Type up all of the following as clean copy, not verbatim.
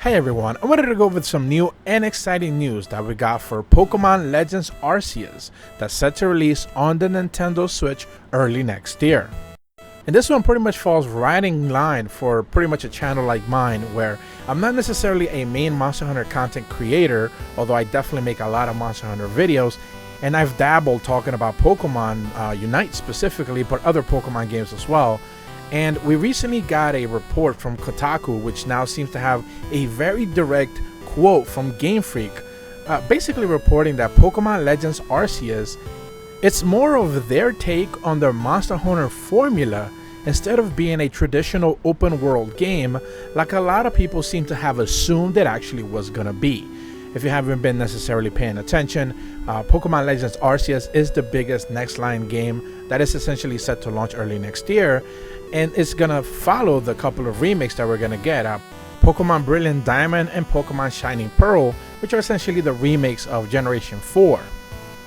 Hey everyone, I wanted to go over some new and exciting news that we got for Pokemon Legends ARCEUS that's set to release on the Nintendo Switch early next year. And this one pretty much falls right in line for pretty much a channel like mine, where I'm not necessarily a main Monster Hunter content creator, although I definitely make a lot of Monster Hunter videos, and I've dabbled talking about Pokemon Unite specifically, but other Pokemon games as well. And we recently got a report from Kotaku, which now seems to have a very direct quote from Game Freak, basically reporting that Pokemon Legends Arceus, it's more of their take on the Monster Hunter formula instead of being a traditional open world game like a lot of people seem to have assumed it actually was gonna be. If you haven't been necessarily paying attention, Pokemon Legends Arceus is the biggest next line game that is essentially set to launch early next year, and it's gonna follow the couple of remakes that we're gonna get, Pokemon Brilliant Diamond and Pokemon Shining Pearl, which are essentially the remakes of Generation 4.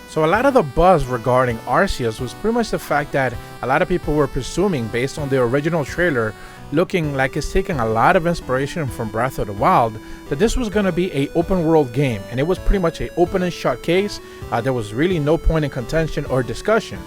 So a lot of the buzz regarding Arceus was pretty much the fact that a lot of people were presuming, based on the original trailer, looking like it's taking a lot of inspiration from Breath of the Wild, that this was going to be a open world game, and it was pretty much an open and shut case. There was really no point in contention or discussion.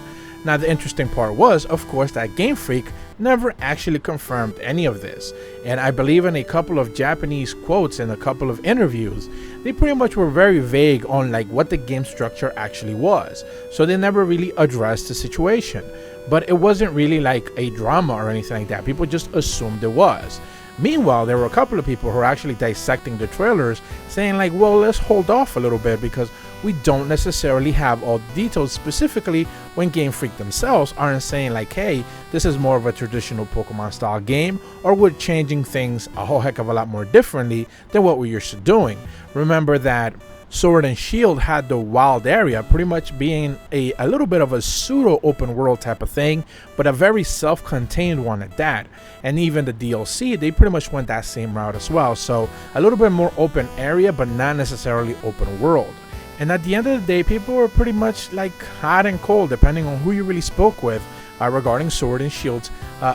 Now the interesting part was, of course, that Game Freak never actually confirmed any of this, and I believe in a couple of Japanese quotes in a couple of interviews, they pretty much were very vague on like what the game structure actually was, so they never really addressed the situation. But it wasn't really like a drama or anything like that, people just assumed it was. Meanwhile, there were a couple of people who are actually dissecting the trailers, saying like, well, let's hold off a little bit because we don't necessarily have all the details, specifically when Game Freak themselves aren't saying like, hey, this is more of a traditional Pokemon style game, or we're changing things a whole heck of a lot more differently than what we're used to doing. Remember that Sword and Shield had the wild area pretty much being a little bit of a pseudo open world type of thing, but a very self-contained one at that. And even the DLC, they pretty much went that same route as well, so a little bit more open area but not necessarily open world. And at the end of the day, people were pretty much like hot and cold depending on who you really spoke with regarding Sword and Shield's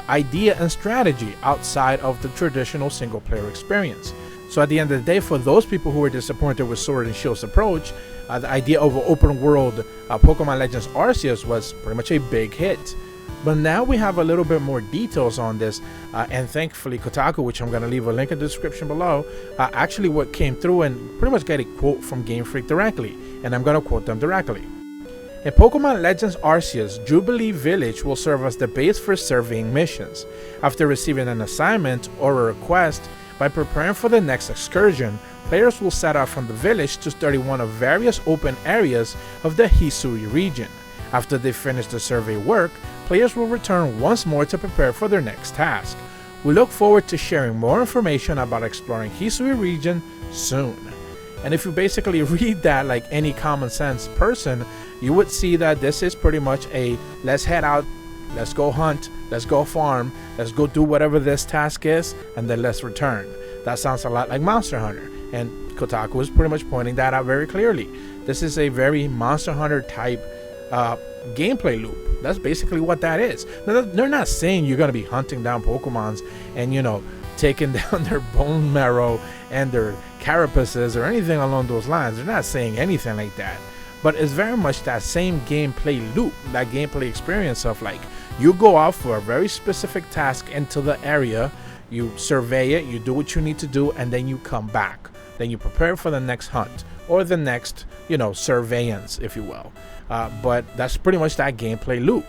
idea and strategy outside of the traditional single player experience. So at the end of the day, for those people who were disappointed with Sword and Shield's approach, the idea of an open world Pokemon Legends Arceus was pretty much a big hit. But now we have a little bit more details on this, and thankfully Kotaku, which I'm going to leave a link in the description below, actually what came through and pretty much get a quote from Game Freak directly, and I'm going to quote them directly. In Pokemon Legends Arceus, Jubilee Village will serve as the base for surveying missions. After receiving an assignment or a request, by preparing for the next excursion, players will set out from the village to study one of various open areas of the Hisui region. After they finish the survey work, players will return once more to prepare for their next task. We look forward to sharing more information about exploring Hisui region soon. And if you basically read that like any common sense person, you would see that this is pretty much a let's head out, let's go hunt, let's go farm, let's go do whatever this task is, and then let's return. That sounds a lot like Monster Hunter, and Kotaku is pretty much pointing that out very clearly. This is a very Monster Hunter type gameplay loop. That's basically what that is. Now, they're not saying you're going to be hunting down Pokemons and, you know, taking down their bone marrow and their carapaces or anything along those lines. They're not saying anything like that. But it's very much that same gameplay loop, that gameplay experience of like, you go out for a very specific task into the area, you survey it, you do what you need to do, and then you come back. Then you prepare for the next hunt or the next, you know, surveillance, if you will. But that's pretty much that gameplay loop.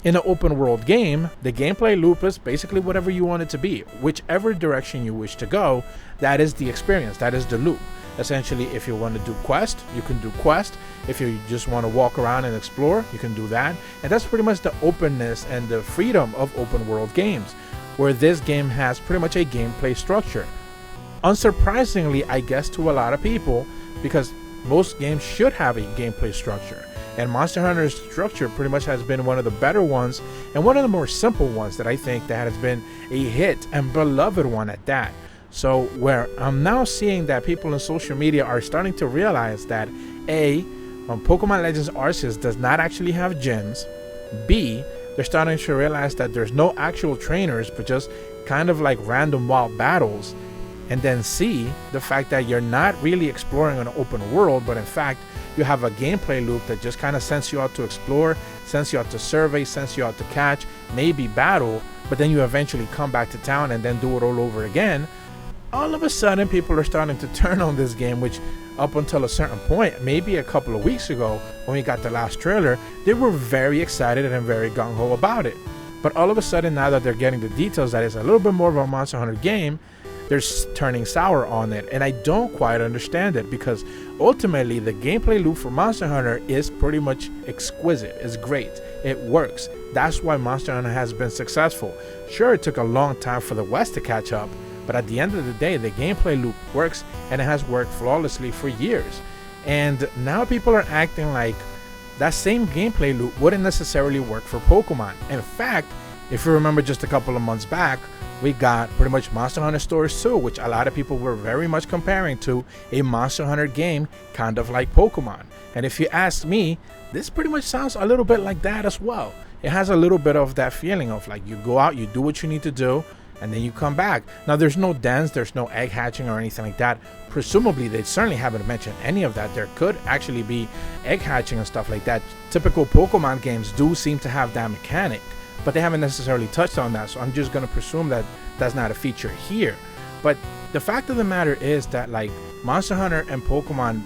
In an open world game, the gameplay loop is basically whatever you want it to be. Whichever direction you wish to go, that is the experience, that is the loop. Essentially, if you want to do quest, you can do quest. If you just want to walk around and explore, you can do that. And that's pretty much the openness and the freedom of open world games, where this game has pretty much a gameplay structure. Unsurprisingly, I guess, to a lot of people, because most games should have a gameplay structure. And Monster Hunter's structure pretty much has been one of the better ones and one of the more simple ones that I think that has been a hit and beloved one at that. So where I'm now seeing that people in social media are starting to realize that A, Pokemon Legends Arceus does not actually have gyms. B, they're starting to realize that there's no actual trainers but just kind of like random wild battles. and then C, the fact that you're not really exploring an open world, but in fact you have a gameplay loop that just kind of sends you out to explore, sends you out to survey, sends you out to catch, maybe battle, but then you eventually come back to town and then do it all over again. All of a sudden people are starting to turn on this game, which up until a certain point, maybe a couple of weeks ago when we got the last trailer, they were very excited and very gung-ho about it. But all of a sudden, now that they're getting the details that it's a little bit more of a Monster Hunter game, they're turning sour on it. And I don't quite understand it, because ultimately the gameplay loop for Monster Hunter is pretty much exquisite. It's great. It works. That's why Monster Hunter has been successful. Sure, it took a long time for the West to catch up, but at the end of the day, the gameplay loop works, and it has worked flawlessly for years. And now people are acting like that same gameplay loop wouldn't necessarily work for Pokemon. In fact, if you remember just a couple of months back, we got pretty much Monster Hunter Stories 2, which a lot of people were very much comparing to a Monster Hunter game, kind of like Pokemon. And if you ask me, this pretty much sounds a little bit like that as well. It has a little bit of that feeling of like you go out, you do what you need to do, and then you come back. Now there's no dens, there's no egg hatching or anything like that. Presumably they certainly haven't mentioned any of that. There could actually be egg hatching and stuff like that. Typical Pokemon games do seem to have that mechanic, but they haven't necessarily touched on that, so I'm just going to presume that that's not a feature here. But the fact of the matter is that like Monster Hunter and Pokemon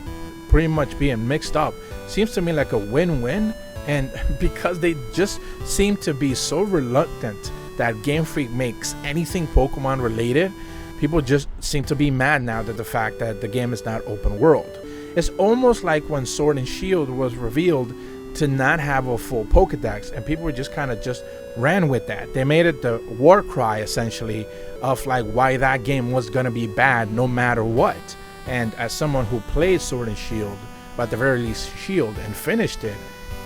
pretty much being mixed up seems to me like a win-win, and because they just seem to be so reluctant that Game Freak makes anything Pokemon related, people just seem to be mad now that the fact that the game is not open world. It's almost like when Sword and Shield was revealed to not have a full Pokedex, and people were just kind of just ran with that. They made it the war cry essentially of like why that game was gonna be bad no matter what. And as someone who played Sword and Shield, but at the very least Shield, and finished it,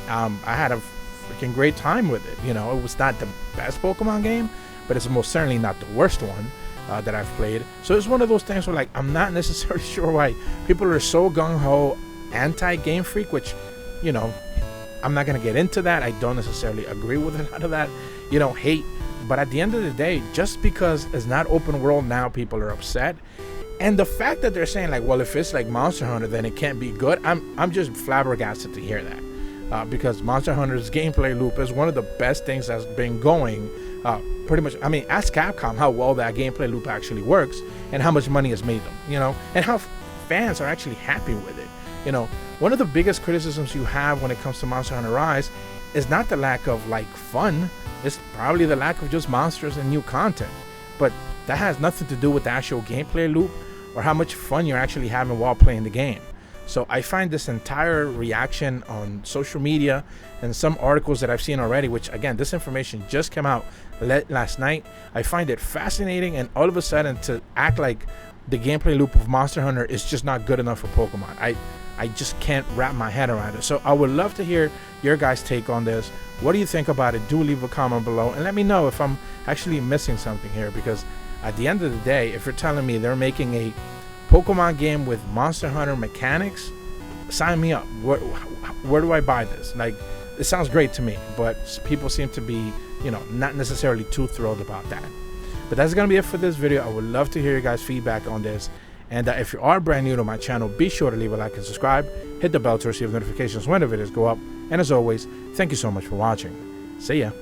I had a freaking great time with it. You know, it was not the best Pokemon game, but it's most certainly not the worst one that I've played. So it's one of those things where like I'm not necessarily sure why people are so gung-ho anti-Game Freak, which, you know, I'm not going to get into that. I don't necessarily agree with a lot of that, you know, hate. But at the end of the day, just because it's not open world now, people are upset. And the fact that they're saying like, well, if it's like Monster Hunter, then it can't be good. I'm just flabbergasted to hear that. Because Monster Hunter's gameplay loop is one of the best things that's been going pretty much. I mean, ask Capcom how well that gameplay loop actually works and how much money has made them, you know, and how fans are actually happy with it. You know, one of the biggest criticisms you have when it comes to Monster Hunter Rise is not the lack of like fun, it's probably the lack of just monsters and new content. But that has nothing to do with the actual gameplay loop or how much fun you're actually having while playing the game. So I find this entire reaction on social media and some articles that I've seen already, which again, this information just came out last night. I find it fascinating, and all of a sudden to act like the gameplay loop of Monster Hunter is just not good enough for Pokemon. I just can't wrap my head around it. So I would love to hear your guys' take on this. What do you think about it? Do leave a comment below and let me know if I'm actually missing something here, because at the end of the day, if you're telling me they're making a Pokemon game with Monster Hunter mechanics, sign me up. Where do I buy this? Like, it sounds great to me, but people seem to be, you know, not necessarily too thrilled about that. But that's gonna be it for this video. I would love to hear your guys' feedback on this. And if you are brand new to my channel, be sure to leave a like and subscribe. Hit the bell to receive notifications when the videos go up. And as always, thank you so much for watching. See ya.